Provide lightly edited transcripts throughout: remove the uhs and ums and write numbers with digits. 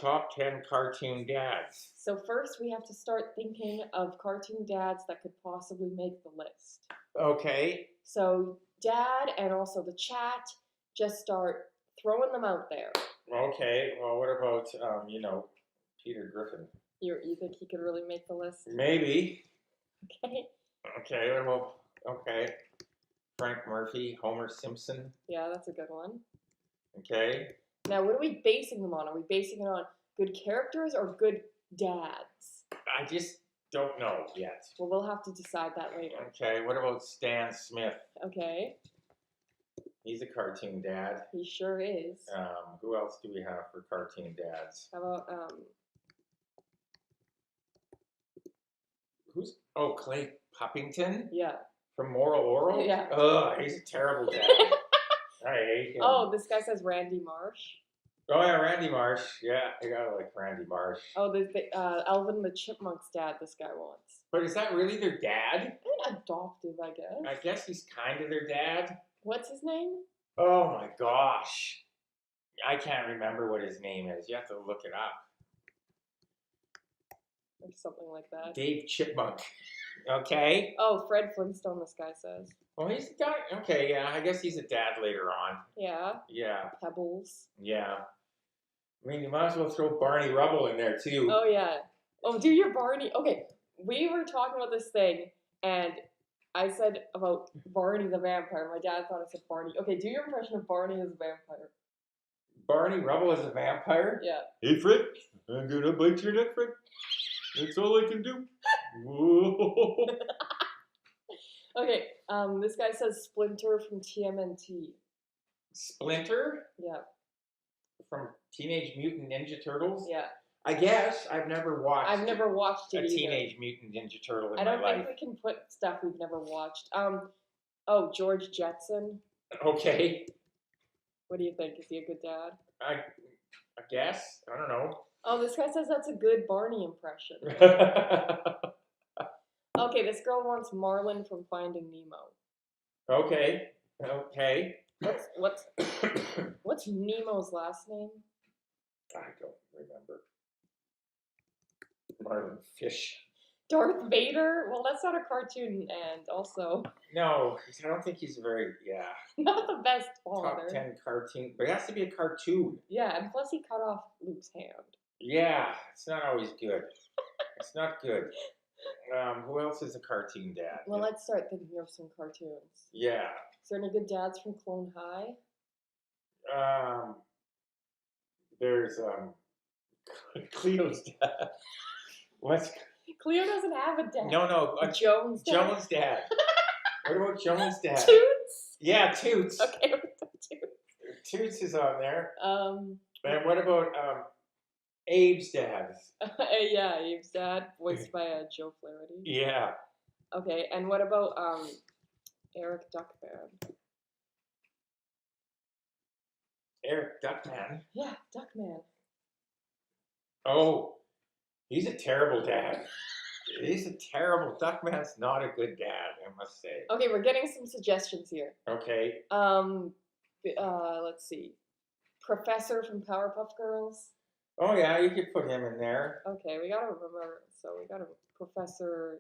top 10 cartoon dads. So first we have to start thinking of cartoon dads that could possibly make the list. Okay. So Dad and also the chat, just start throwing them out there. Okay. Well, what about, Peter Griffin? You think he could really make the list? Maybe. Okay. Okay. What about, okay. Frank Murphy, Homer Simpson. Yeah, that's a good one. Okay. Now, what are we basing them on? Are we basing it on good characters or good dads? I just don't know yet. Well, we'll have to decide that later. Okay. What about Stan Smith? Okay. He's a cartoon dad. He sure is. Who else do we have for cartoon dads? How about Who's? Oh, Clay Puppington yeah. from Moral Oral. Yeah. Ugh, he's a terrible dad. I hate him. Oh, this guy says Randy Marsh. Oh yeah, Randy Marsh. Yeah, I gotta like Randy Marsh. Oh, the Alvin the Chipmunk's dad. This guy wants. But is that really their dad? I mean, adoptive, I guess. I guess he's kind of their dad. What's his name? Oh my gosh, I can't remember what his name is. You have to look it up. Or something like that. Dave Chipmunk. Okay. Oh, Fred Flintstone, this guy says. Well, he's the guy. Okay, yeah, I guess he's a dad later on. Yeah. Yeah. Pebbles. Yeah. I mean, you might as well throw Barney Rubble in there too. Oh, yeah. Oh, do your Barney. Okay, we were talking about this thing, and I said about Barney the vampire. My dad thought I said Barney. Okay, do your impression of Barney as a vampire. Barney Rubble as a vampire? Yeah. Hey, Fred, I'm gonna bite your neck, Fred. That's all I can do. Whoa. Okay, this guy says Splinter from TMNT. Splinter? Yeah. From Teenage Mutant Ninja Turtles? Yeah. I guess I've never watched. I've never watched it a either. Teenage Mutant Ninja Turtle in I don't my think life. we can put stuff we've never watched. Oh, George Jetson. Okay. What do you think? Is he a good dad? I guess. I don't know. Oh, this guy says that's a good Barney impression. Okay, this girl wants Marlin from Finding Nemo. Okay. Okay. What's Nemo's last name? I don't remember. Marlin Fish. Darth Vader? Well, that's not a cartoon, and also No, I don't think he's not the best top father. 10 cartoon. But it has to be a cartoon. Yeah, and plus he cut off Luke's hand. Yeah, it's not always good. It's not good. Who else is a cartoon dad? Well, let's start thinking of some cartoons. Yeah. Is there any good dads from Clone High? There's Cleo's dad. What's Cleo doesn't have a dad. no Jones dad. Jones' dad. What about Jones' dad? Toots? Yeah, Toots. Okay, with the Toots. Toots is on there. Um, And what about Abe's dad? yeah, Abe's dad, voiced by Joe Flaherty. Yeah. Okay, and what about Eric Duckman? Eric Duckman. Yeah, Duckman. Oh, he's a terrible dad. He's a terrible. Duckman's not a good dad, I must say. Okay, we're getting some suggestions here. Okay. Let's see. Professor from Powerpuff Girls. Oh yeah, you could put him in there. Okay, we gotta remember. So we got a Professor.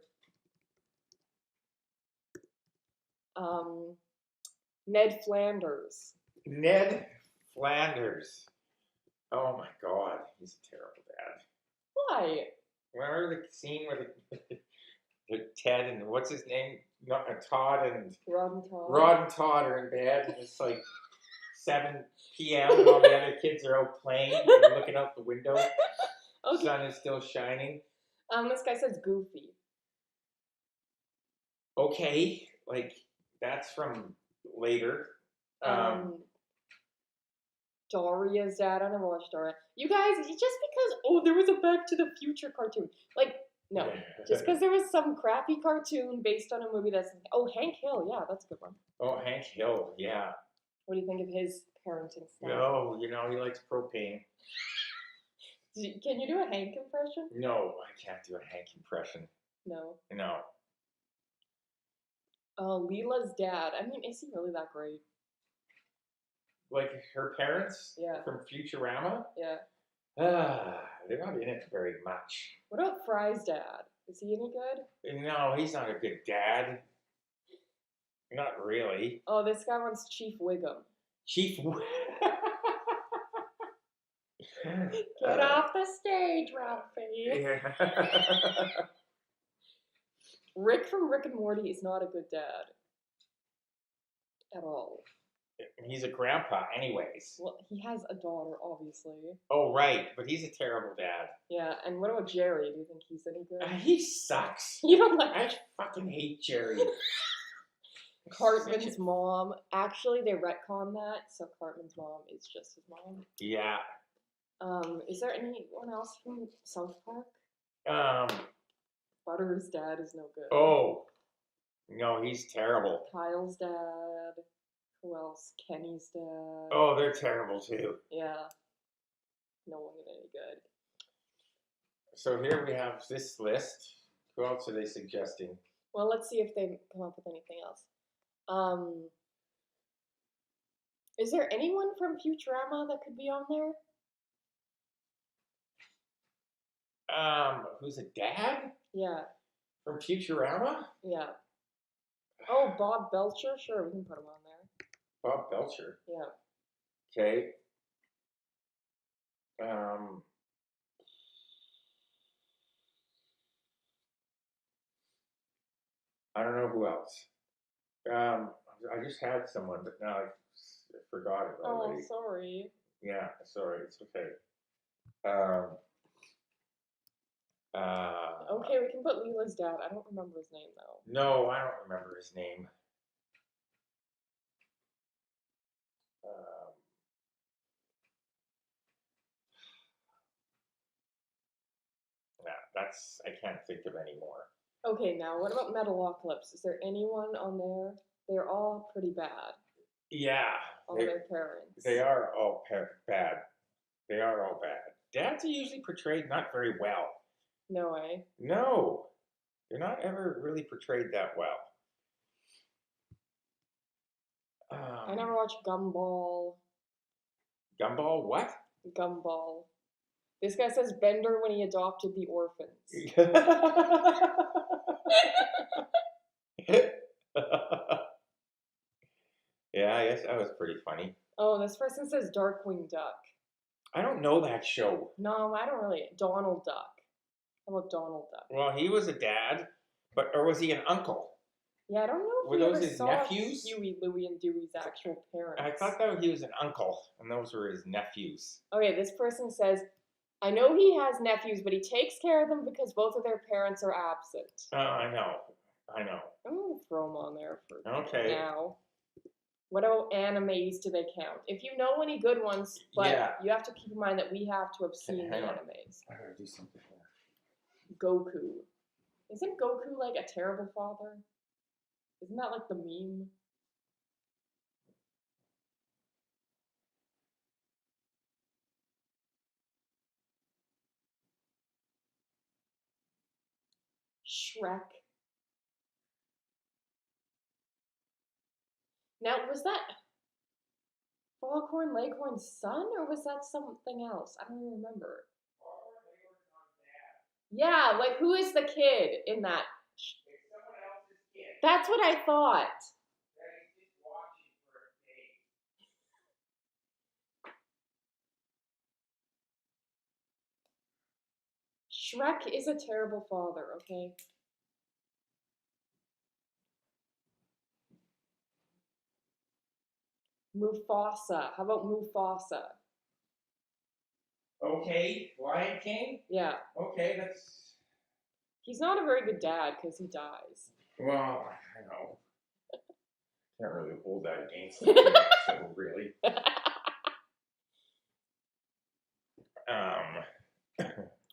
Ned Flanders. Ned Flanders. Oh my God, he's a terrible dad. Why? Remember the scene where the Ted and what's his name? Not Todd and Rod and Todd are in bed, and it's like 7 p.m. and all the other kids are out playing and they're looking out the window. Okay. Sun is still shining. This guy says Goofy. Okay, like that's from later. Doria's dad. I never watched Doria. You guys, just because there was a Back to the Future cartoon, like no, just because there was some crappy cartoon based on a movie that's Hank Hill. Yeah, that's a good one. Oh, Hank Hill. Yeah. What do you think of his parenting style? No, he likes propane. Can you do a Hank impression? No, I can't do a Hank impression. No. No. Leela's dad. I mean, is he really that great? Like her parents? Yeah. From Futurama? Yeah. They're not in it very much. What about Fry's dad? Is he any good? No, he's not a good dad. Not really. Oh, this guy wants Chief Wiggum. Chief. Get off the stage, Ralphie. Yeah. Rick from Rick and Morty is not a good dad. At all. He's a grandpa, anyways. Well, he has a daughter, obviously. Oh, right, but he's a terrible dad. Yeah, and what about Jerry? Do you think he's any good? He sucks. You don't like I fucking hate Jerry. Cartman's mom. Actually, they retcon that, so Cartman's mom is just his mom. Yeah. Is there anyone else from South Park? Butter's dad is no good. Oh. No, he's terrible. Kyle's dad. Who else? Kenny's dad. Oh, they're terrible too. Yeah. No one any good. So here we have this list. Who else are they suggesting? Well, let's see if they come up with anything else. Is there anyone from Futurama that could be on there? Who's a dad? Yeah. From Futurama? Yeah. Oh, Bob Belcher? Sure, we can put him on there. Bob Belcher. Yeah. Okay. I don't know who else. I just had someone, but now I forgot it already. Oh, sorry. Yeah, sorry. It's okay. Okay, we can put Leela's dad. I don't remember his name, though. No, I don't remember his name. Yeah, I can't think of any more. Okay, now, what about Metalocalypse? Is there anyone on there? They're all pretty bad. Yeah. All their parents. They are all bad. They are all bad. Dads are usually portrayed not very well. No way. No. They're not ever really portrayed that well. I never watched Gumball. Gumball what? Gumball. This guy says Bender when he adopted the orphans. Yeah, I guess that was pretty funny. Oh, this person says Darkwing Duck. I don't know that show. No, I don't really. Donald Duck. How about Donald Duck? Well, he was a dad, or was he an uncle? Yeah, I don't know if were we those ever his saw nephews? Huey, Louie, and Dewey's actual parents. I thought that he was an uncle, and those were his nephews. Okay, this person says, I know he has nephews, but he takes care of them because both of their parents are absent. Oh, I know. I'm going to throw them on there for now. What animes do they count? If you know any good ones, but you have to keep in mind that we have to have seen the animes. I gotta do something here. Goku. Isn't Goku like a terrible father? Isn't that like the meme? Shrek. Now, was that Foghorn Leghorn's son, or was that something else? I don't even remember. Yeah, like who is the kid in that? It's someone else's kid. That's what I thought. That he's just watching for a day. Shrek is a terrible father, okay? Mufasa. How about Mufasa? Okay, Lion King? Yeah. Okay, that's... He's not a very good dad because he dies. Well, I know. Can't really hold that against him, so really.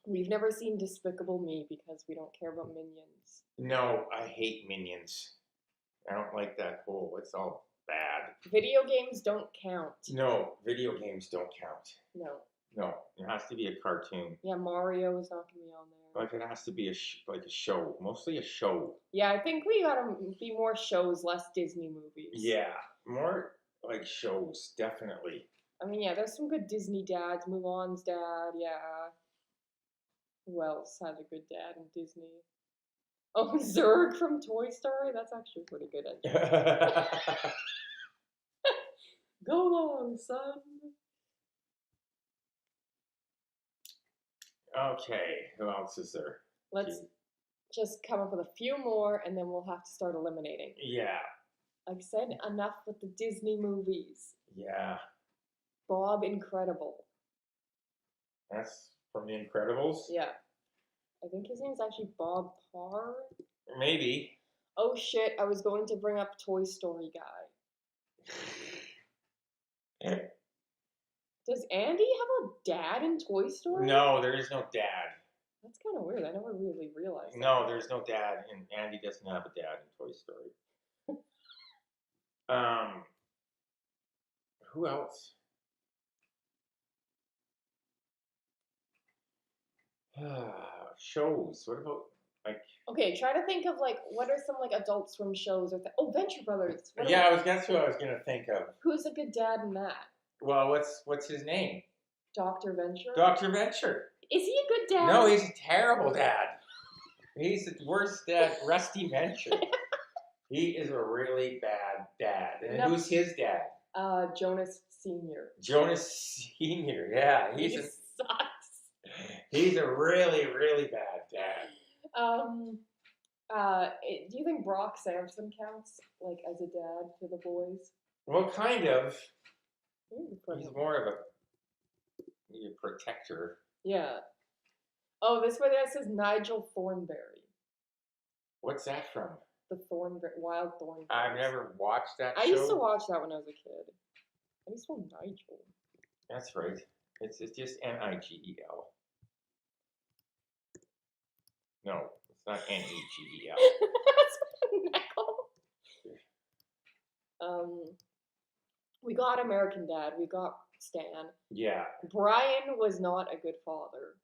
We've never seen Despicable Me because we don't care about Minions. No, I hate Minions. I don't like that whole, it's all bad. Video games don't count. No, video games don't count. No. No, it has to be a cartoon. Yeah, Mario is not going to be on there. Like, it has to be like a show. Mostly a show. Yeah, I think we gotta be more shows, less Disney movies. Yeah, more like shows, definitely. I mean, yeah, there's some good Disney dads. Mulan's dad, yeah. Who else has a good dad in Disney? Oh, Zurg from Toy Story? That's actually pretty good. Go along, son. Okay, who else is there? Let's just come up with a few more, and then we'll have to start eliminating. Yeah. Like I said, enough with the Disney movies. Yeah. Bob Incredible. That's from The Incredibles? Yeah. I think his name's actually Bob Parr. Maybe. Oh shit, I was going to bring up Toy Story guy. Does Andy have a dad in Toy Story? No, there is no dad. That's kind of weird. I never really realized that. No, there's no dad, and Andy doesn't have a dad in Toy Story. Who else? Shows. What about like? Okay, try to think of like what are some like Adult Swim shows or Venture Brothers. That's who I was gonna think of. Who's a good dad in that? Well, what's his name? Dr. Venture. Dr. Venture. Is he a good dad? No, he's a terrible dad. He's the worst dad. Rusty Venture. He is a really bad dad. And who's his dad? Jonas Sr. Jonas Sr. Yeah, he sucks. He's a really, really bad dad. Do you think Brock Samson counts like as a dad to the boys? Well, kind of. He's more of a protector. Yeah. Oh, this way that says Nigel Thornberry. What's that from? The Wild Thornberry. I've never watched that show. I used to watch that when I was a kid. I used to know Nigel. That's right. It's just Nigel. No, it's not Negel. That's Nickel. We got American Dad. We got Stan. Yeah. Brian was not a good father.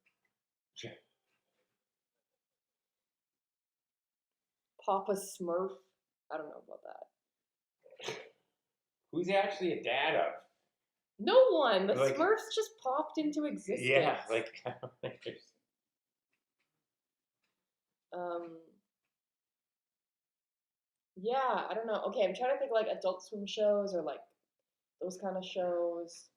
Papa Smurf. I don't know about that. Who's actually a dad of? No one. The Smurfs just popped into existence. Yeah, yeah, I don't know. Okay, I'm trying to think like Adult Swim shows or like those kind of shows.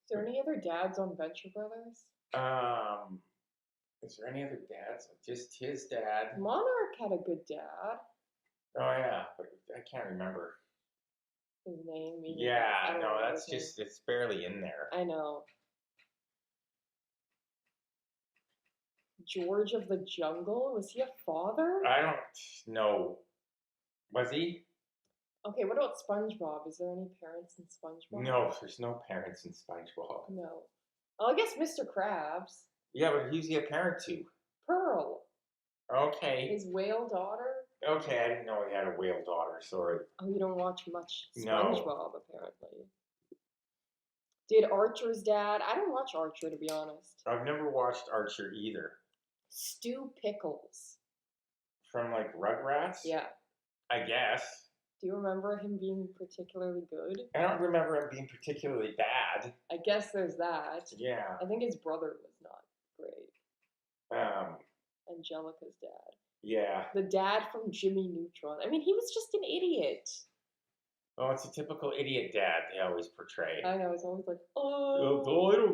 Is there any other dads on Venture Brothers? Is there any other dads? Just his dad. Monarch had a good dad. Oh yeah, but I can't remember his name. Yeah, no, that's just it's barely in there. I know. George of the Jungle? Was he a father? I don't know. Was he? Okay, what about SpongeBob? Is there any parents in SpongeBob? No, there's no parents in SpongeBob. No. Oh, I guess Mr. Krabs. Yeah, but who's he a parent to? Pearl. Okay. His whale daughter? Okay, I didn't know he had a whale daughter, sorry. Oh, you don't watch much SpongeBob, No. apparently. Did Archer's dad? I don't watch Archer, to be honest. I've never watched Archer either. Stu Pickles. From, like, Rugrats? Yeah. I guess. Do you remember him being particularly good? I don't remember him being particularly bad. I guess there's that. Yeah. I think his brother was not great. Angelica's dad. Yeah. The dad from Jimmy Neutron. I mean, he was just an idiot. Oh, it's a typical idiot dad they always portray. I know, it's always like, I don't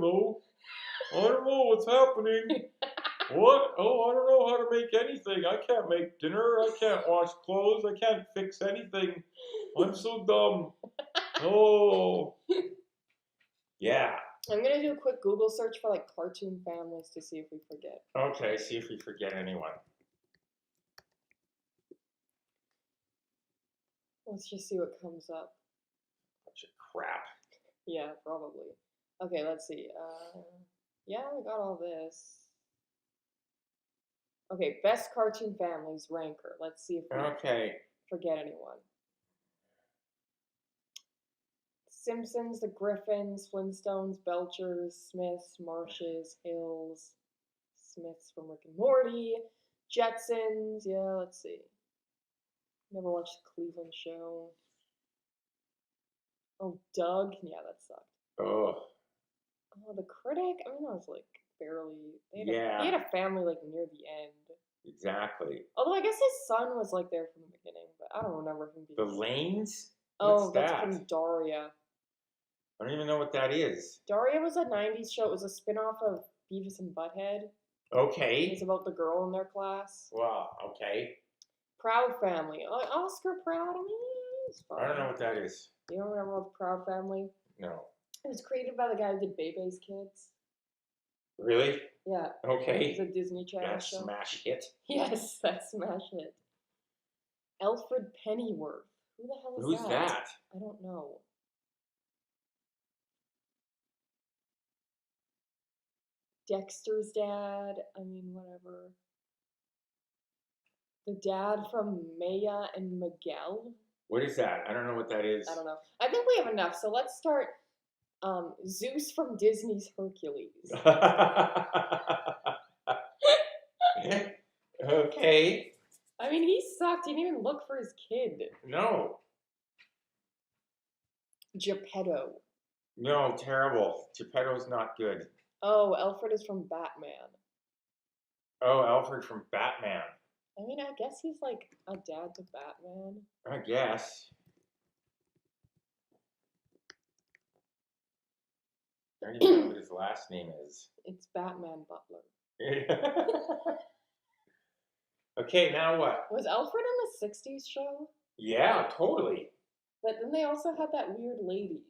know. I don't know what's happening. What? Oh, I don't know how to make anything. I can't make dinner. I can't wash clothes. I can't fix anything. I'm so dumb. Oh. Yeah. I'm going to do a quick Google search for like cartoon families to see if we forget. Okay, see if we forget anyone. Let's just see what comes up. Bunch of crap. Yeah, probably. Okay, let's see. Yeah, we got all this. Okay, best cartoon families ranker. Let's see if we forget anyone. Simpsons, the Griffins, Flintstones, Belchers, Smiths, Marshes, Hills, Smiths from Rick and Morty. Jetsons, yeah, let's see. Never watched the Cleveland Show. Oh, Doug, yeah, that sucked. Oh. Oh, The Critic, I mean, that was like barely. He Yeah. had a family like near the end. Exactly. Although I guess his son was like there from the beginning, but I don't remember him being. The Lanes? Oh, What's that's that? from Daria. I don't even know what that is. Daria was a 90s show. It was a spin-off of Beavis and Butthead. Okay. It's about the girl in their class. Well, okay. Proud Family. Oscar Proud, I mean, it's fine. I don't know what that is. You don't remember Proud Family? No. It was created by the guy who did Bebe's Kids. Really? Yeah. Okay. It's a Disney Channel That show. smash hit. Yes, that smash hit. Alfred Pennyworth. Who the hell is Who's that? I don't know. Dexter's dad. I mean, whatever. The dad from Maya and Miguel. What is that? I don't know what that is. I don't know. I think we have enough. So let's start. Zeus from Disney's Hercules. Okay. I mean, he sucked. He didn't even look for his kid. No. Geppetto. No, terrible. Geppetto's not good. Oh, Alfred is from Batman. Oh, Alfred from Batman. I mean, I guess he's like a dad to Batman. I guess. I don't even know what his last name is. It's Batman Butler. Okay, now what? Was Alfred in the 60s show? Yeah, totally. But then they also had that weird lady.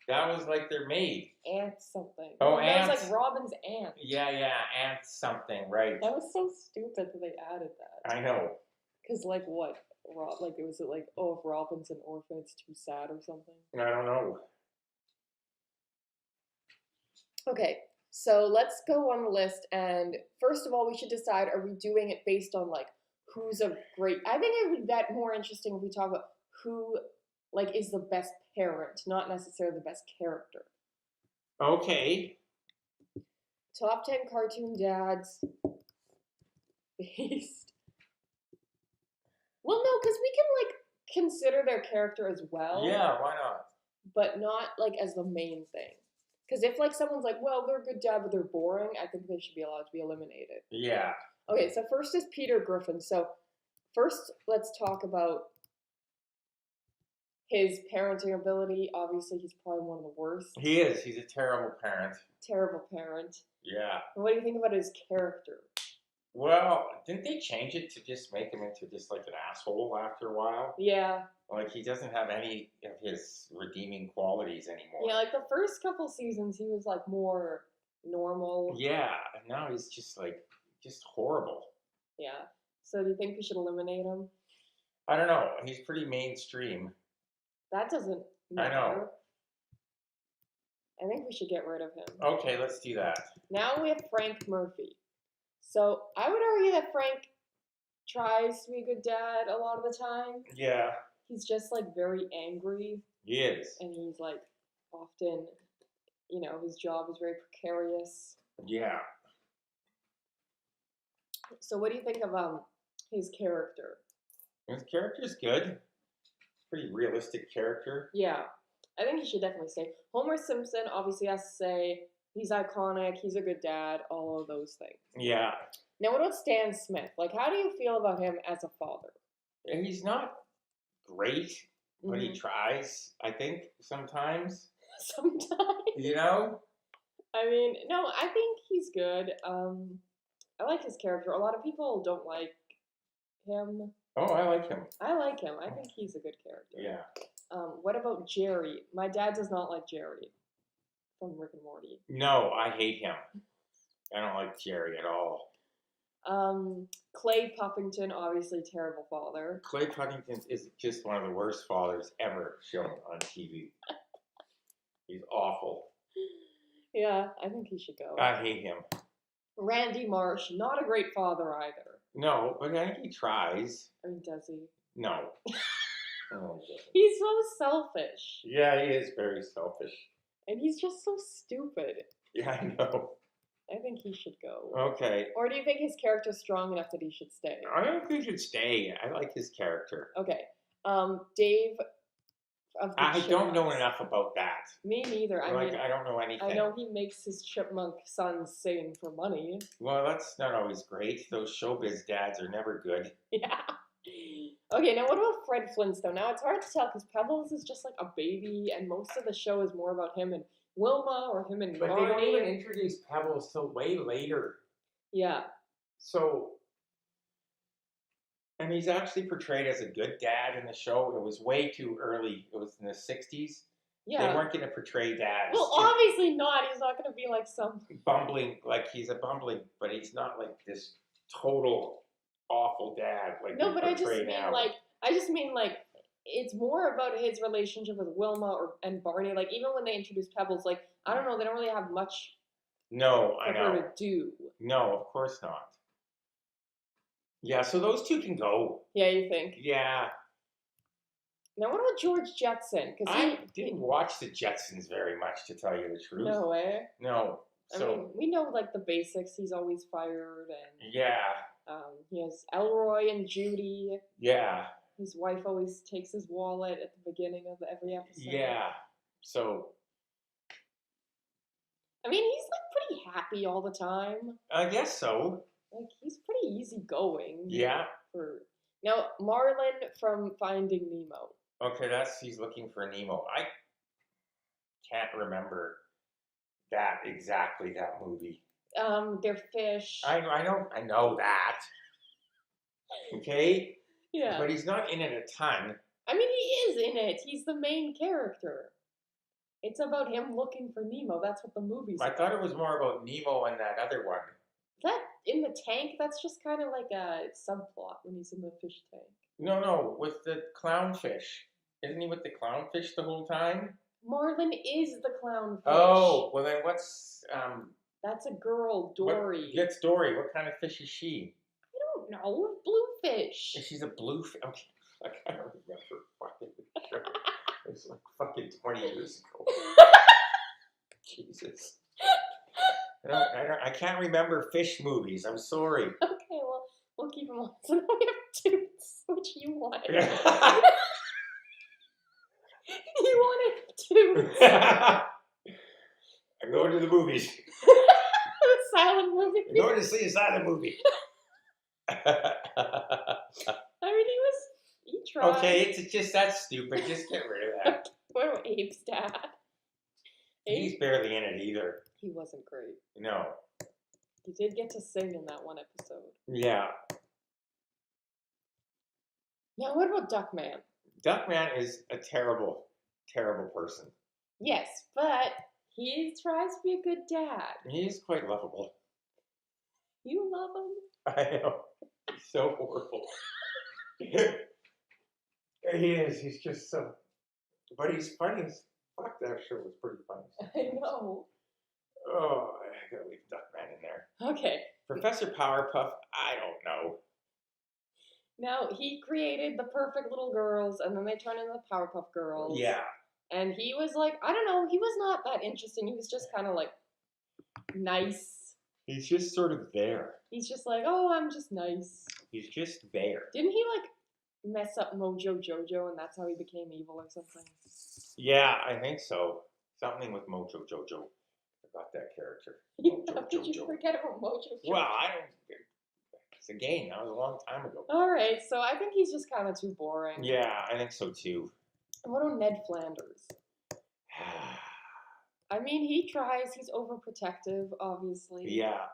That was like their maid. Aunt something. Oh, that Aunt. was like Robin's aunt. Yeah, Aunt something, right. That was so stupid that they added that. I know. Because, like, what? Was it like, oh, if Robin's an orphan, it's too sad or something? I don't know. Okay, so let's go on the list, and first of all, we should decide, are we doing it based on, like, who's a great... I think it would be that more interesting if we talk about who, like, is the best parent, not necessarily the best character. Okay. Top 10 cartoon dads based... Well, no, because we can, like, consider their character as well. Yeah, why not? But not, like, as the main thing. Because if, like, someone's like, well, they're a good dad, but they're boring, I think they should be allowed to be eliminated. Yeah. Okay, so first is Peter Griffin. So first, let's talk about his parenting ability. Obviously, he's probably one of the worst. He is. He's a terrible parent. Terrible parent. Yeah. And what do you think about his character? Well, didn't they change it to just make him into just like an asshole after a while? Yeah. Like, he doesn't have any of his redeeming qualities anymore. Yeah, like the first couple seasons, he was like more normal. Yeah, and now he's just like, just horrible. Yeah. So do you think we should eliminate him? I don't know. He's pretty mainstream. That doesn't matter. I know. I think we should get rid of him. Okay, let's do that. Now we have Frank Murphy. So I would argue that Frank tries to be a good dad a lot of the time. Yeah. He's just like very angry. He is. And he's like often, you know, his job is very precarious. Yeah. So what do you think of his character? His character's good. Pretty realistic character. Yeah. I think he should definitely stay. Homer Simpson obviously has to say he's iconic, he's a good dad, all of those things. Yeah. Now what about Stan Smith? Like, how do you feel about him as a father? He's not great, but he tries, I think, sometimes. Sometimes. You know? I mean, no, I think he's good. I like his character. A lot of people don't like him. Oh, I like him. I like him. I think he's a good character. Yeah. What about Jerry? My dad does not like Jerry from Rick and Morty. No, I hate him. I don't like Jerry at all. Clay Puffington, obviously terrible father. Clay Puffington is just one of the worst fathers ever shown on TV. He's awful. Yeah, I think he should go. I hate him. Randy Marsh, not a great father either. No, but I think he tries. I mean, does he? No. Oh, he's so selfish. yeah, he is very selfish. And he's just so stupid. Yeah, I know. I think he should go. Okay. Or do you think his character's strong enough that he should stay? I don't think he should stay. I like his character. Okay. Dave of the I don't know Chipmunks. enough about that. Me neither. I mean, I don't know anything. I know he makes his chipmunk sons sing for money. Well, that's not always great. Those showbiz dads are never good. Yeah. Okay, now what about Fred Flintstone? Now it's hard to tell because Pebbles is just like a baby, and most of the show is more about him and Wilma or him and But Barney. they don't even introduce Pebbles till way later. Yeah. So, and he's actually portrayed as a good dad in the show. It was way too early. It was in the 60s. Yeah. They weren't going to portray dads. Well, obviously not. He's not going to be like some bumbling, like he's a bumbling, but he's not like this total awful dad. Like no, but I just mean like it's more about his relationship with Wilma and Barney. Like even when they introduce Pebbles, like I don't know, they don't really have much. No, I know. For her to do. No, of course not. Yeah, so those two can go. Yeah, you think? Yeah. Now, what about George Jetson? I didn't watch the Jetsons very much, to tell you the truth. No way. No. I mean, we know like the basics. He's always fired, and yeah. He has Elroy and Judy. Yeah. His wife always takes his wallet at the beginning of every episode. Yeah. So. I mean, he's like pretty happy all the time. I guess so. Like he's pretty easygoing. Yeah. Now, Marlin from Finding Nemo. Okay, he's looking for Nemo. I can't remember that movie. They're fish. I know that. Okay? Yeah. But he's not in it a ton. I mean, he is in it. He's the main character. It's about him looking for Nemo. That's what the movie's about. I thought it was more about Nemo and that other one. That in the tank, that's just kind of like a subplot when he's in the fish tank. No, with the clownfish. Isn't he with the clownfish the whole time? Marlin is the clownfish. Oh, well then what's That's a girl, Dory. That's Dory. What kind of fish is she? I don't know. Bluefish. She's a bluefish. Okay, I don't remember fucking the show. It was like fucking 20 years ago. Jesus. I can't remember fish movies. I'm sorry. Okay, well, we'll keep them on. So now we have Toots, which you wanted. You wanted Toots. I'm going to the movies. The silent movie. I'm going to see a silent movie. I mean, he tried. Okay, it's just that's stupid. Just get rid of that. What about Abe's dad? He's barely in it either. He wasn't great. No. He did get to sing in that one episode. Yeah. Now, what about Duckman? Duckman is a terrible, terrible person. Yes, but he tries to be a good dad. He's quite lovable. You love him? I know. He's so horrible. He is. He's just so... But he's funny as fuck. That show was pretty funny. I know. Oh, I gotta leave Duckman in there. Okay. Professor Powerpuff, I don't know. Now, he created the perfect little girls, and then they turned into the Powerpuff Girls. Yeah. And he was like, I don't know, he was not that interesting. He was just kind of like nice. He's just sort of there. He's just like, oh, I'm just nice. He's just there. Didn't he like mess up Mojo Jojo, and that's how he became evil or something? Yeah, I think so. Something with Mojo Jojo. I forgot that character. How did you forget about Mojo Jojo? Well, I don't... It's a game. That was a long time ago. All right, so I think he's just kind of too boring. Yeah, I think so too. And what about Ned Flanders? I mean, he tries. He's overprotective, obviously. Yeah.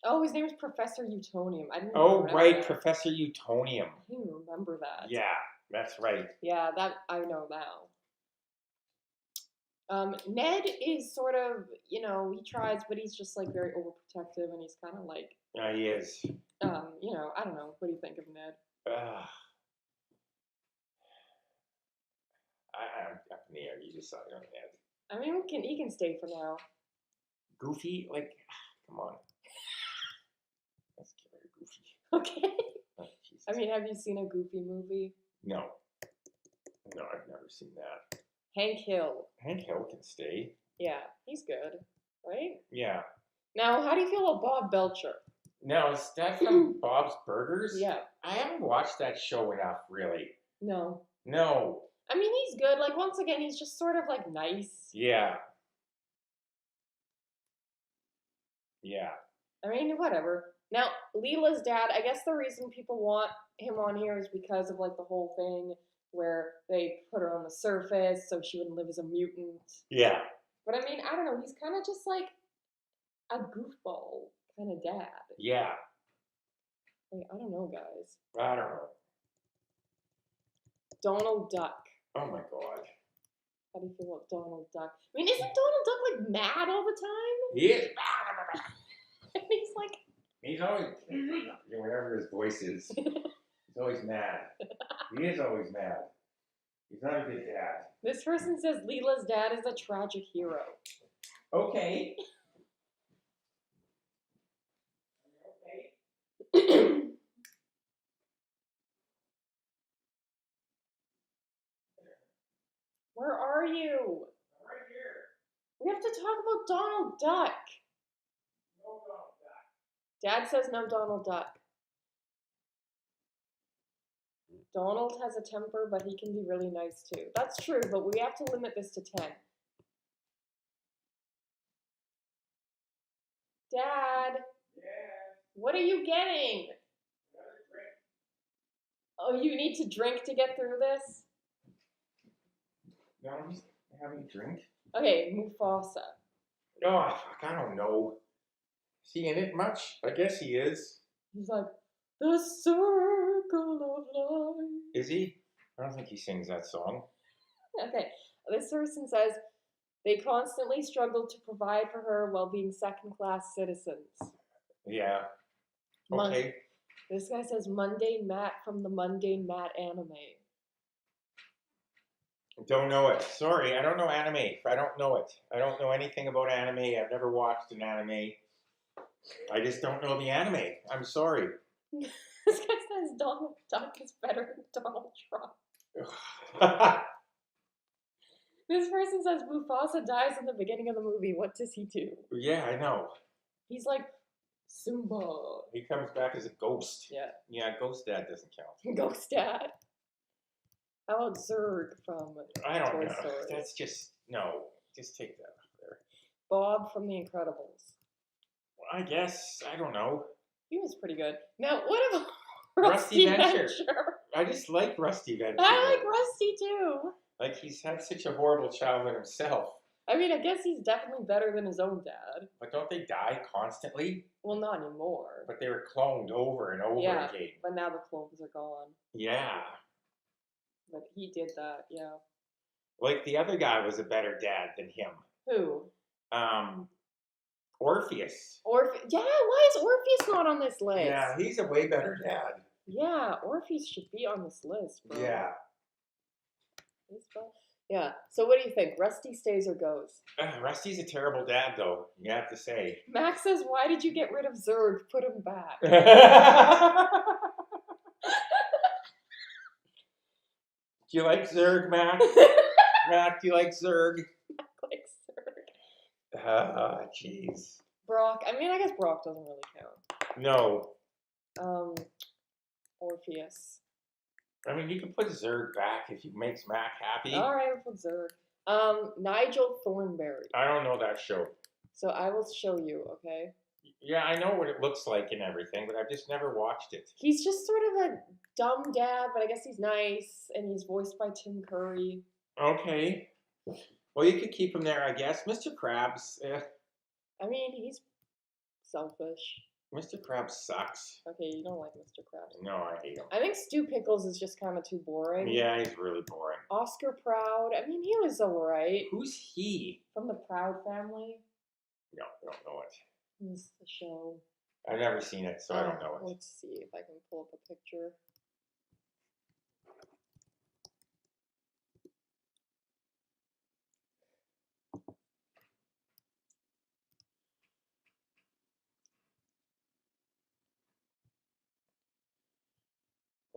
Oh, his name is Professor Utonium. I didn't. Oh, right, that. Professor Utonium. I didn't remember that. Yeah, that's right. Yeah, that I know now. Ned is sort of, you know, he tries, but he's just like very overprotective, and he's kind of like. Yeah, he is. You know, I don't know. What do you think of Ned? I'm up in the air. You decide on Ned. I mean, he can stay for now. Goofy, like, come on. Let's get rid of Goofy. Okay. Oh, I mean, have you seen a Goofy movie? No, I've never seen that. Hank Hill. Hank Hill can stay. Yeah, he's good. right? Yeah. Now, how do you feel about Bob Belcher? Now, is that from Bob's Burgers? Yeah. I haven't watched that show enough, really. No. No. I mean, he's good. Like, once again, he's just sort of, like, nice. Yeah. Yeah. I mean, whatever. Now, Leela's dad, I guess the reason people want him on here is because of, like, the whole thing where they put her on the surface so she wouldn't live as a mutant. Yeah. But, I mean, I don't know. He's kind of just, like, a goofball kind of dad. Yeah. Like, I don't know, guys. I don't know. Donald Duck. Oh, my God. How do you feel about Donald Duck? I mean, isn't Donald Duck, like, mad all the time? He is. And he's like... He's always, whatever his voice is, he's always mad. He is always mad. He's not a good dad. This person says Leela's dad is a tragic hero. Okay. Where are you? Right here. We have to talk about Donald Duck. No Donald Duck. Dad says no Donald Duck. Donald has a temper, but he can be really nice too. That's true, but we have to limit this to 10. Dad, what are you getting? Oh, you need to drink to get through this? No, I'm just having a drink. Okay, Mufasa. Oh, fuck, I don't know. Is he in it much? I guess he is. He's like, the circle of life. Is he? I don't think he sings that song. Okay, this person says, they constantly struggle to provide for her while being second-class citizens. Yeah. Okay. This guy says Mundane Matt from the Mundane Matt anime. Don't know it. Sorry, I don't know anime. I don't know it. I don't know anything about anime. I've never watched an anime. I just don't know the anime. I'm sorry. This guy says Donald Duck is better than Donald Trump. This person says Mufasa dies in the beginning of the movie. What does he do? Yeah, I know. He's like, Simba. He comes back as a ghost. Yeah. Yeah, Ghost Dad doesn't count. Ghost Dad. How about Zurg from I don't Toy know. Story? That's just, no. Just take that out there. Bob from The Incredibles. I guess, I don't know. He was pretty good. Now, what about Rusty Rusty Venture. Venture? I just like Rusty Venture. I like Rusty too. Like, he's had such a horrible childhood himself. I mean, I guess he's definitely better than his own dad. But don't they die constantly? Well, not anymore. But they were cloned over and over Yeah, again. but now the clones are gone. Yeah. But he did that, yeah. Like, the other guy was a better dad than him. Who? Orpheus. Yeah, why is Orpheus not on this list? Yeah, he's a way better dad. Yeah, Orpheus should be on this list, bro. Yeah. Yeah, so what do you think? Rusty stays or goes? Rusty's a terrible dad, though, you have to say. Max says, why did you get rid of Zurg? Put him back. Do you like Zurg, Mac? Mac, do you like Zurg? Mac likes Zurg. Ah, jeez. Brock, I mean, I guess Brock doesn't really count. No. Orpheus. I mean, you can put Zurg back if it makes Mac happy. Alright, we'll put Zurg. Nigel Thornberry. I don't know that show. So I will show you, okay? Yeah, I know what it looks like and everything, but I've just never watched it. He's just sort of a dumb dad, but I guess he's nice, and he's voiced by Tim Curry. Okay. Well, you could keep him there, I guess. Mr. Krabs. I mean, he's selfish. Mr. Krabs sucks. Okay, you don't like Mr. Krabs. No, I hate him. I think Stu Pickles is just kind of too boring. Yeah, he's really boring. Oscar Proud, I mean, he was alright. Who's he? From the Proud family. No, I don't know it. This the show. I've never seen it, so I don't know it. Let's see if I can pull up a picture.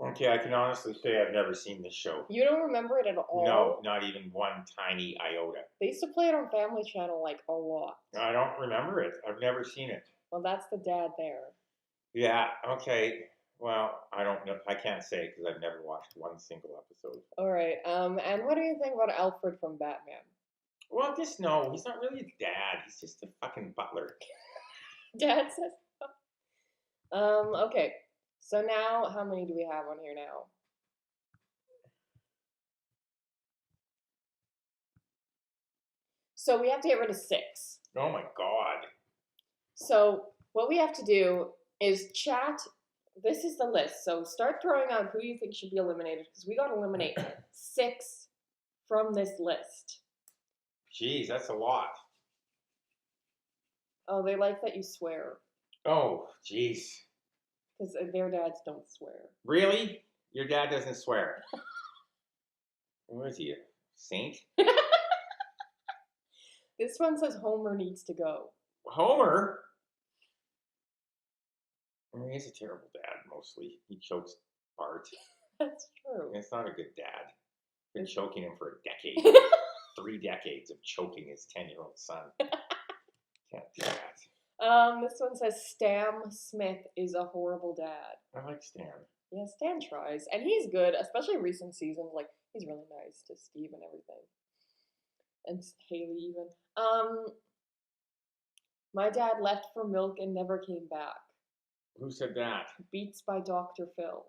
Okay, I can honestly say I've never seen this show. You don't remember it at all? No, not even one tiny iota. They used to play it on Family Channel like a lot. I don't remember it. I've never seen it. Well, that's the dad there. Yeah, okay. Well, I don't know. I can't say because I've never watched one single episode. All right. And what do you think about Alfred from Batman? Well, just no. He's not really a dad. He's just a fucking butler. Dad says. Okay. So now, how many do we have on here now? So we have to get rid of 6. Oh my god. So what we have to do is chat. This is the list. So start throwing out who you think should be eliminated because we got to eliminate 6 from this list. Jeez, that's a lot. Oh, they like that you swear. Oh, jeez. Because their dads don't swear. Really? Your dad doesn't swear? Where is he? A saint? This one says Homer needs to go. Homer? I mean, he's a terrible dad, mostly. He chokes Bart. That's true. It's not a good dad. Been choking him for a decade. 3 decades of choking his 10-year-old son. Can't do that. This one says Stan Smith is a horrible dad. I like Stan. Yeah, Stan tries. And he's good, especially recent seasons. Like, he's really nice to Steve and everything. And Haley even. My dad left for milk and never came back. Who said that? Beats by Dr. Phil.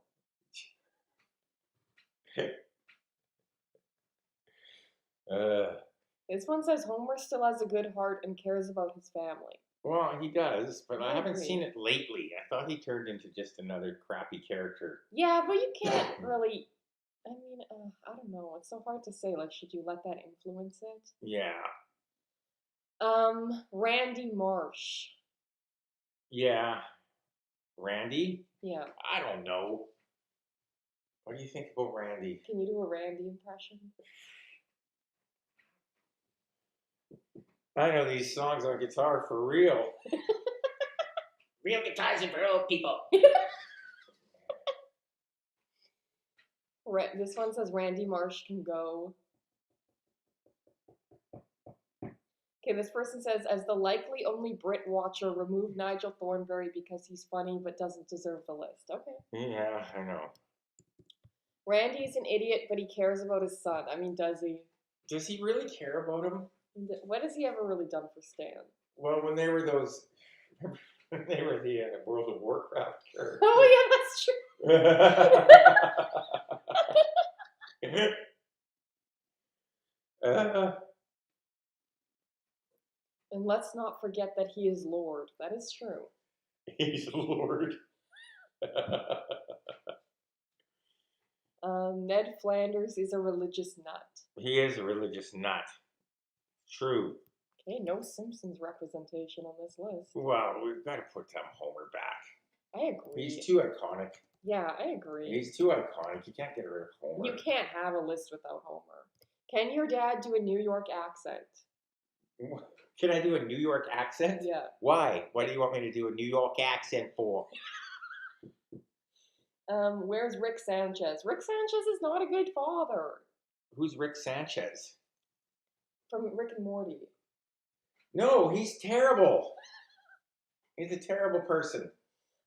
This one says Homer still has a good heart and cares about his family. Well, he does, but I haven't agree. seen it lately. I thought he turned into just another crappy character. Yeah, but you can't really... I mean, I don't know. It's so hard to say. Like, should you let that influence it? Yeah. Randy Marsh. Yeah. Randy? Yeah. I don't know. What do you think about Randy? Can you do a Randy impression? I know these songs on guitar for real. Real guitars are for old people. This one says Randy Marsh can go. Okay, this person says, as the likely only Brit watcher, remove Nigel Thornberry because he's funny but doesn't deserve the list. Okay. Yeah, I know. Randy's an idiot, but he cares about his son. I mean, does he? Does he really care about him? What has he ever really done for Stan? Well, when they were those... when they were the World of Warcraft characters. Oh, yeah, that's true. And let's not forget that he is Lord. That is true. He's Lord. Ned Flanders is a religious nut. He is a religious nut. True. Okay, no Simpsons representation on this list. Well, we've got to put Homer back. I agree. He's too iconic. Yeah, I agree. He's too iconic. You can't get rid of Homer. You can't have a list without Homer. Can your dad do a New York accent? Can I do a New York accent? Yeah. Why? What do you want me to do a New York accent for? Where's Rick Sanchez? Rick Sanchez is not a good father. Who's Rick Sanchez? From Rick and Morty. No, he's terrible. He's a terrible person.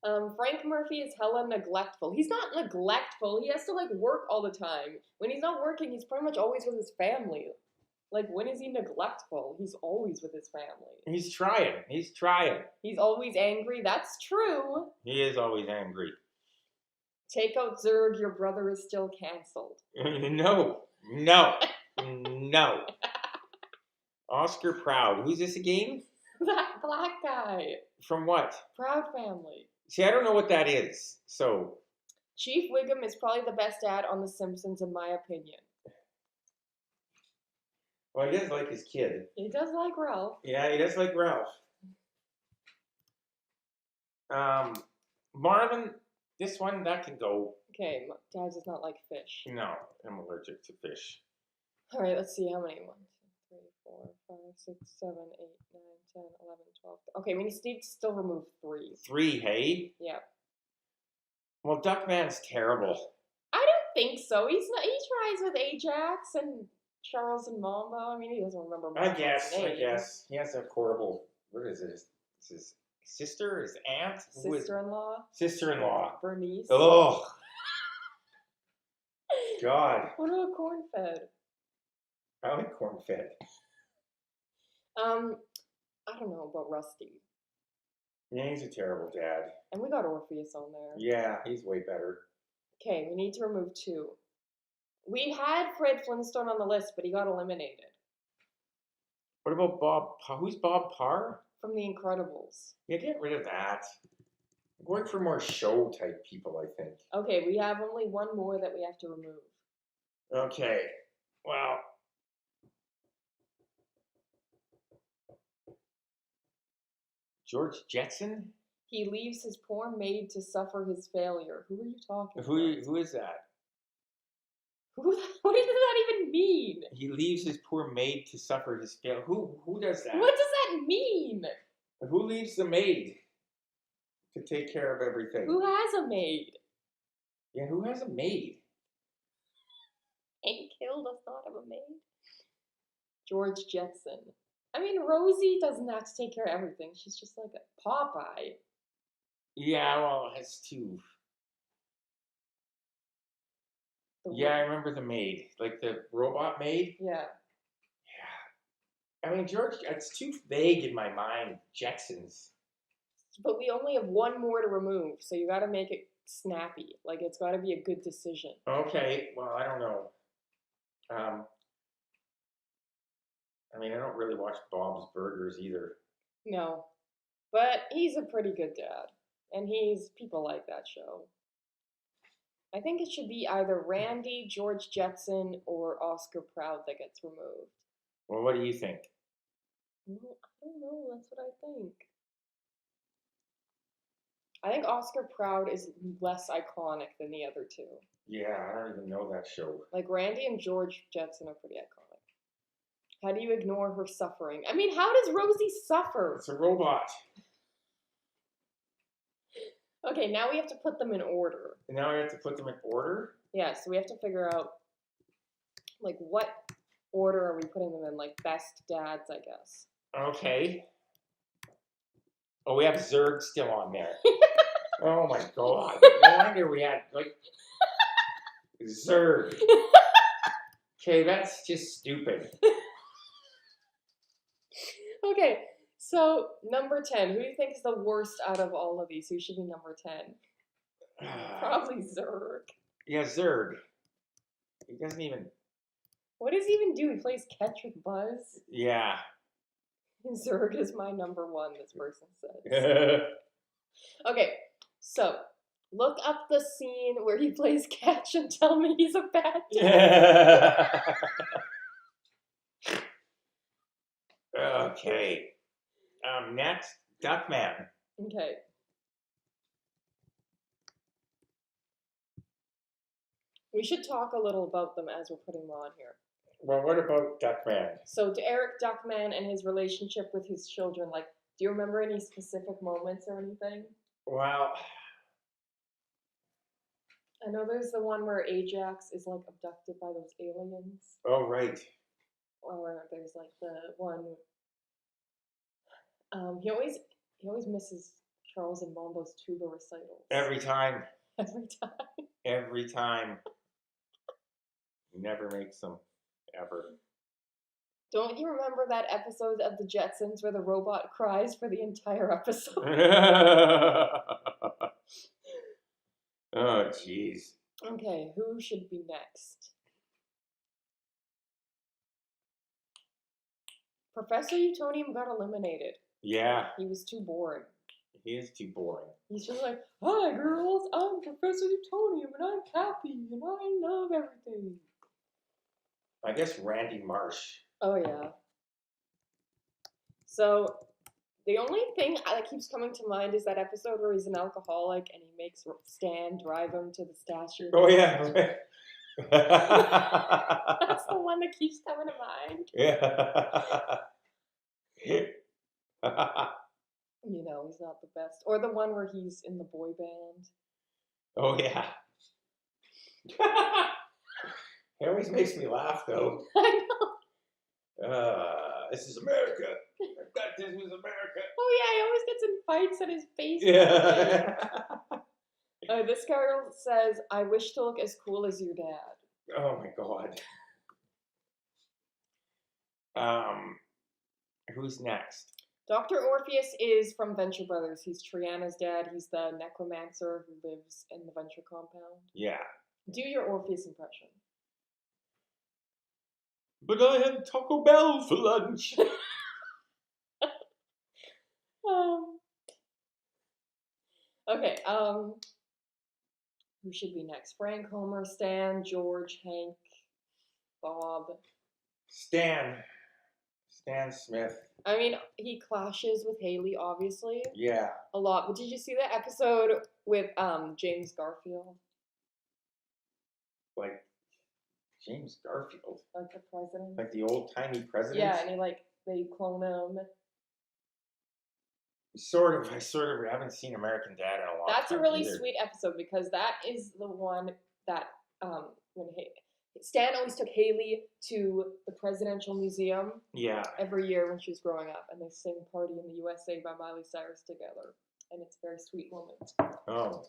Frank Murphy is hella neglectful. He's not neglectful. He has to, like, work all the time. When he's not working, he's pretty much always with his family. Like, when is he neglectful? He's always with his family. He's trying. He's trying. He's always angry. That's true. He is always angry. Take out Zurg. Your brother is still canceled. No. No. No. Oscar Proud. Who's this again? That black guy. From what? Proud Family. See, I don't know what that is. So. Chief Wiggum is probably the best dad on The Simpsons, in my opinion. Well, he does like his kid. He does like Ralph. Yeah, he does like Ralph. Marvin, this one, that can go. Okay, Dad does not like fish. No, I'm allergic to fish. Alright, let's see how many. 1, 2, 3, 4, 5, 6, 7, 8, 9, 10, 11, 12. Okay, we need to still remove 3. 3, hey? Yeah. Well, Duckman's terrible. think so. He's not. He tries with Ajax and Charles and Mambo. I mean, he doesn't remember. I Mambo's name. guess. He has a horrible. What is it? It's his sister, his aunt, Sister-in-law. Sister-in-law. Bernice. Oh. God. What about corn-fed? I like corn-fed. I don't know about Rusty. Yeah, he's a terrible dad. And we got Orpheus on there. Yeah, he's way better. Okay, we need to remove 2. We had Fred Flintstone on the list, but he got eliminated. What about Bob? Who's Bob Parr? From The Incredibles. Yeah, get rid of that. I'm going for more show type people, I think. Okay, we have only one more that we have to remove. Okay, well. George Jetson? He leaves his poor maid to suffer his failure. Who are you talking about? Who is that? What does that even mean? He leaves his poor maid to suffer his failure. Who does that? What does that mean? Who leaves the maid to take care of everything? Who has a maid? Yeah, who has a maid? Hank Hill does not have a maid. George Jetson. I mean, Rosie doesn't have to take care of everything. She's just like a Popeye. Yeah, well, it's too. Yeah, I remember the maid, like the robot maid. Yeah. Yeah. I mean, George, it's too vague in my mind. Jetsons. But we only have one more to remove, so you got to make it snappy. Like it's got to be a good decision. Okay. Well, I don't know. I mean, I don't really watch Bob's Burgers either. No, but he's a pretty good dad, and people like that show. I think it should be either Randy, George Jetson, or Oscar Proud that gets removed. Well, what do you think? Well, I don't know. That's what I think. I think Oscar Proud is less iconic than the other 2. Yeah, I don't even know that show. Like Randy and George Jetson are pretty iconic. How do you ignore her suffering? I mean, how does Rosie suffer? It's a robot. Okay, now we have to put them in order. And now we have to put them in order? Yeah, so we have to figure out, like, what order are we putting them in? Like, best dads, I guess. Okay. Oh, we have Zurg still on there. Oh my god. No wonder we had, like, Zurg. Okay, that's just stupid. Okay, so number 10. Who do you think is the worst out of all of these? Who should be number 10? Probably Zurg. Yeah, Zurg. He doesn't even... What does he even do? He plays catch with Buzz? Yeah. Zurg is my number 1, this person says. Okay, so look up the scene where he plays catch and tell me he's a bad dad. Okay. Next, Duckman. Okay. We should talk a little about them as we're putting them on here. Well, what about Duckman? So, to Eric Duckman and his relationship with his children, like, do you remember any specific moments or anything? Well, I know there's the one where Ajax is, like, abducted by those aliens. oh, right. Or there's, like, the one... He always misses Charles and Mambo's tuba recitals. Every time. Every time. Every time. He never makes them. Ever. Don't you remember that episode of The Jetsons where the robot cries for the entire episode? Oh, jeez. Okay, who should be next? Professor Utonium got eliminated. Yeah. He was too boring. He is too boring. He's just like, hi girls, I'm Professor Utonium and I'm happy and I love everything. I guess Randy Marsh. Oh yeah. So, the only thing that keeps coming to mind is that episode where he's an alcoholic and he makes Stan drive him to the statue. Oh yeah. That's the one that keeps coming to mind. Yeah. You know, he's not the best. Or the one where he's in the boy band. Oh yeah. He always makes me laugh, though. I know. This is America. I thought this was America. Oh yeah, he always gets in fights at his face. Yeah. This girl says, "I wish to look as cool as your dad." Oh my god. Who's next? Dr. Orpheus is from Venture Brothers. He's Triana's dad. He's the necromancer who lives in the Venture compound. Yeah. Do your Orpheus impression. But I had Taco Bell for lunch. Okay, who should be next? Frank, Homer, Stan, George, Hank, Bob. Stan Smith. I mean, he clashes with Haley, obviously. Yeah. A lot. But did you see the episode with James Garfield? Like James Garfield. Like the president. Like the old-timey president? Yeah, and they clone him. I sort of haven't seen American Dad in a long time. That's a really either. sweet episode because that is the one that when Stan always took Haley to the Presidential Museum. Yeah. Every year when she was growing up, and they sing "Party in the USA" by Miley Cyrus together, and it's a very sweet moment. Oh.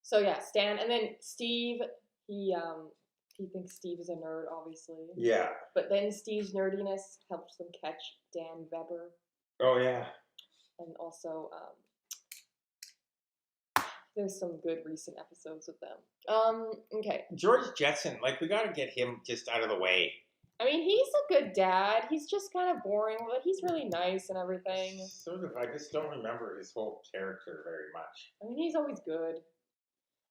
So yeah, Stan, and then Steve. He thinks Steve is a nerd, obviously. Yeah. But then Steve's nerdiness helps them catch Dan Weber. Oh yeah. And also, there's some good recent episodes with them. Okay. George Jetson, like we gotta get him just out of the way. I mean, he's a good dad. He's just kind of boring, but he's really nice and everything. Sort of. I just don't remember his whole character very much. I mean, he's always good.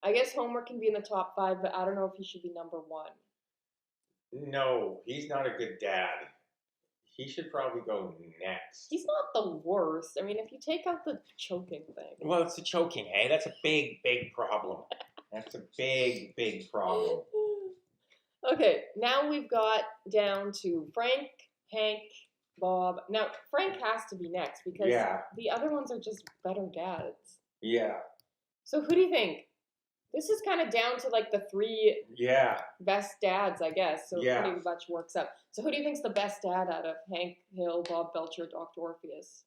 I guess Homer can be in the top 5, but I don't know if he should be number 1. No, he's not a good dad. He should probably go next. He's not the worst. I mean, if you take out the choking thing. Well, it's the choking, hey? That's a big, big problem. That's a big, big problem. Okay, now we've got down to Frank, Hank, Bob. Now, Frank has to be next because the other ones are just better dads. Yeah. So who do you think? This is kind of down to like the 3 best dads, I guess. So it pretty much works out. So who do you think's the best dad out of Hank Hill, Bob Belcher, Dr. Orpheus?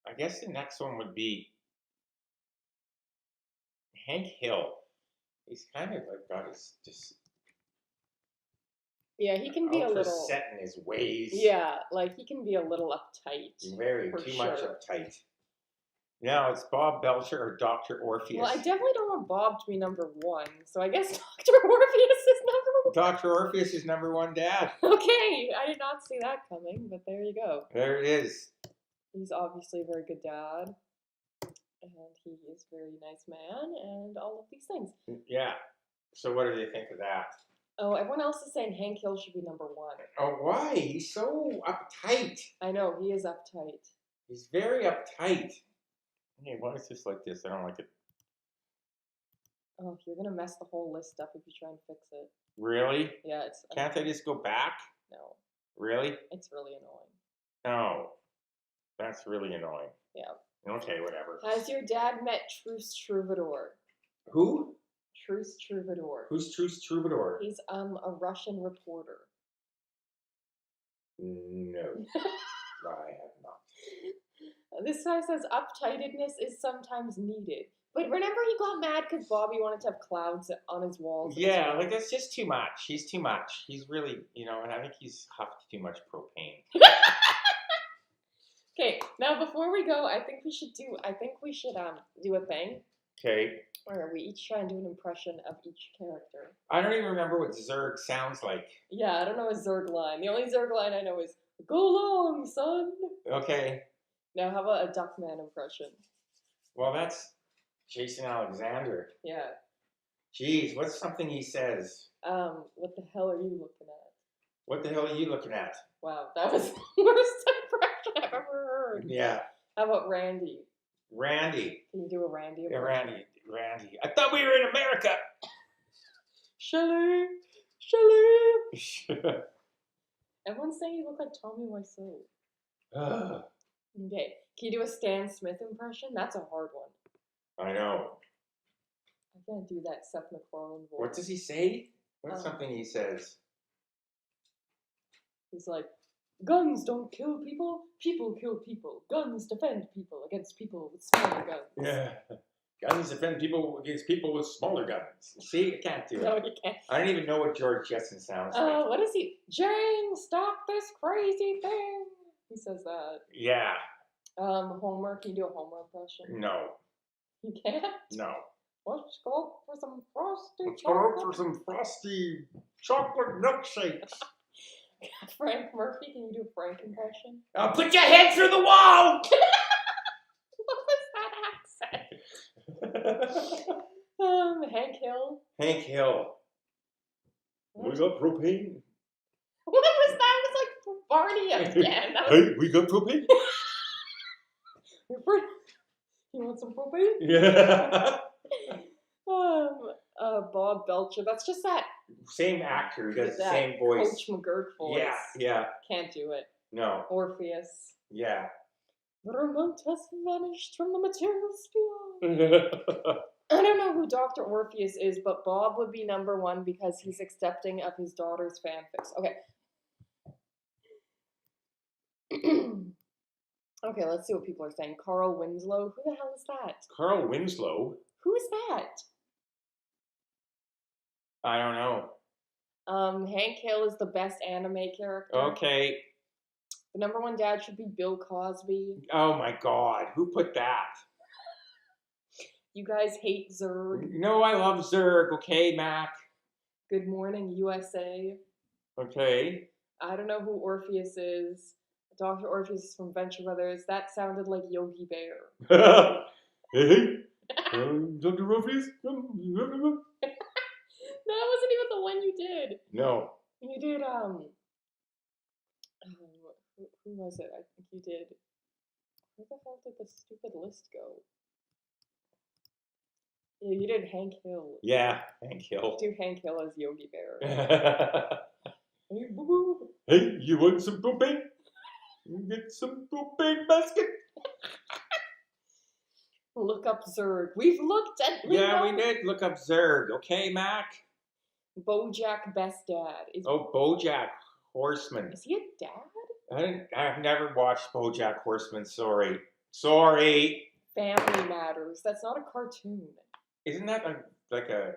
I guess the next one would be Hank Hill. He's kind of like got his just. Yeah, he can be a little set in his ways. Yeah, like he can be a little uptight. Too much uptight. Now it's Bob Belcher or Dr. Orpheus. Well, I definitely don't want Bob to be number 1, so I guess Dr. Orpheus is number 1. Dr. Orpheus is number 1 dad. Okay, I did not see that coming, but there you go. There it is. He's obviously a very good dad, and he is a very nice man, and all of these things. Yeah. So what do you think of that? Oh, everyone else is saying Hank Hill should be number 1. Oh, why? He's so uptight. I know, he is uptight. He's very uptight. Hey, why is this like this? I don't like it. Oh, you're going to mess the whole list up if you try and fix it. Really? Yeah, it's... Can't I just go back? No. Really? It's really annoying. No. That's really annoying. Yeah. Okay, whatever. Has your dad met Truce Troubadour? Who? Truce Troubadour. Who's Truce Troubadour? He's a Russian reporter. No. I have not. This guy says uptightedness is sometimes needed. But remember he got mad because Bobby wanted to have clouds on his walls. Yeah, like that's just too much. He's too much. He's really, I think he's huffed too much propane. Okay, now before we go, I think we should do a thing. Okay. Where we each try and do an impression of each character. I don't even remember what Zurg sounds like. Yeah, I don't know a Zurg line. The only Zurg line I know is, "Go long, son." Okay. Now, how about a Duckman impression? Well, that's Jason Alexander. Yeah. Jeez, what's something he says? What the hell are you looking at? What the hell are you looking at? Wow, that was the worst impression I've ever heard. Yeah. How about Randy? Randy. Can you do a Randy impression? Yeah, Randy. I thought we were in America. Shelly. Everyone's saying you look like Tommy Wiseau. Okay, can you do a Stan Smith impression? That's a hard one. I know. I can't do that Seth MacFarlane voice. What does he say? What's something he says? He's like, guns don't kill people, people kill people. Guns defend people against people with smaller guns. Yeah. Guns defend people against people with smaller guns. See, I can't do it. No, you can't. I don't even know what George Jetson sounds like. What is he? Jane, stop this crazy thing. He says that. Yeah. Homer, can you do a Homer impression? No. You can't? No. Let's go for some frosty Let's chocolate. go for some frosty chocolate milkshakes. Frank Murphy, can you do a Frank impression? Put your head through the wall! What was that accent? Hank Hill. Hank Hill. We got propane. What was that? It was like Barney again. That was, Hey, we got propane? you want some propane? Yeah. Bob Belcher. That's just that. Same actor. He does the that same voice. Coach McGurk voice. Yeah, yeah. Can't do it. No. Orpheus. Yeah. The remote has vanished from the materials beyond. I don't know who Dr. Orpheus is, but Bob would be number one because he's accepting of his daughter's fanfics. Okay. Okay, let's see what people are saying. Carl Winslow. Who the hell is that? Carl Winslow? Who is that? I don't know. Hank Hill is the best anime character. Okay. The number one dad should be Bill Cosby. Oh my God. Who put that? You guys hate Zurg. No, I love Zurg. Okay, Mac. Good Morning USA. Okay. I don't know who Orpheus is. Dr. Orpheus is from Venture Brothers. That sounded like Yogi Bear. Hey, Dr. Orpheus? That wasn't even the one you did. No. You did, who was it? I think you did. Where the hell did the stupid list go? Yeah, you did Hank Hill. Yeah, Hank Hill. Do Hank Hill as Yogi Bear. Hey, boo-boo. Hey, you want some propane? Get some propane basket. Look up Zurg. We've looked at. We did look up Zurg. Okay, Mac. BoJack Best Dad. BoJack Horseman. Is he a dad? I've never watched BoJack Horseman. Sorry. Family Matters. That's not a cartoon. Isn't that like a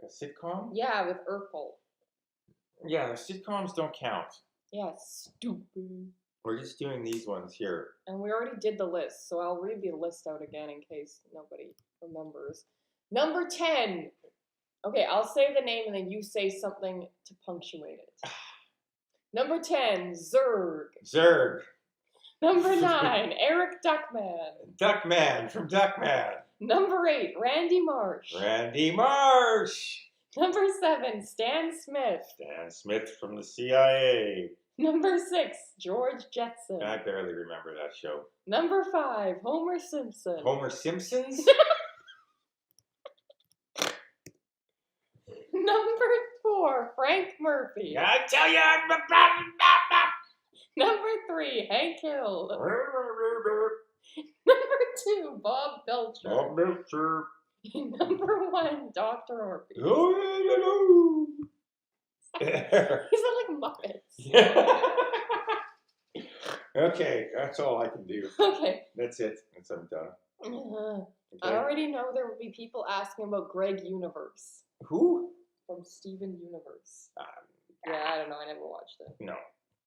sitcom? Yeah, with Urkel. Yeah, the sitcoms don't count. Yeah, stupid. We're just doing these ones here. And we already did the list, so I'll read the list out again in case nobody remembers. Number 10. Okay, I'll say the name and then you say something to punctuate it. Number 10, Zurg. Zurg. Number 9, Eric Duckman. Duckman from Duckman. Number 8, Randy Marsh. Randy Marsh. Number 7, Stan Smith. Stan Smith from the CIA. Number 6, George Jetson. I barely remember that show. Number 5, Homer Simpson. Homer Simpsons? Number 4, Frank Murphy. I tell you, Number 3, Hank Hill. Number 2, Bob Belcher. Bob Belcher. Number 1, Dr. Orpheus. Oh, These are like Muppets. Okay, that's all I can do. Okay. That's it. I'm done. I already know there will be people asking about Greg Universe. Who? From Steven Universe. Yeah, I don't know. I never watched it. No.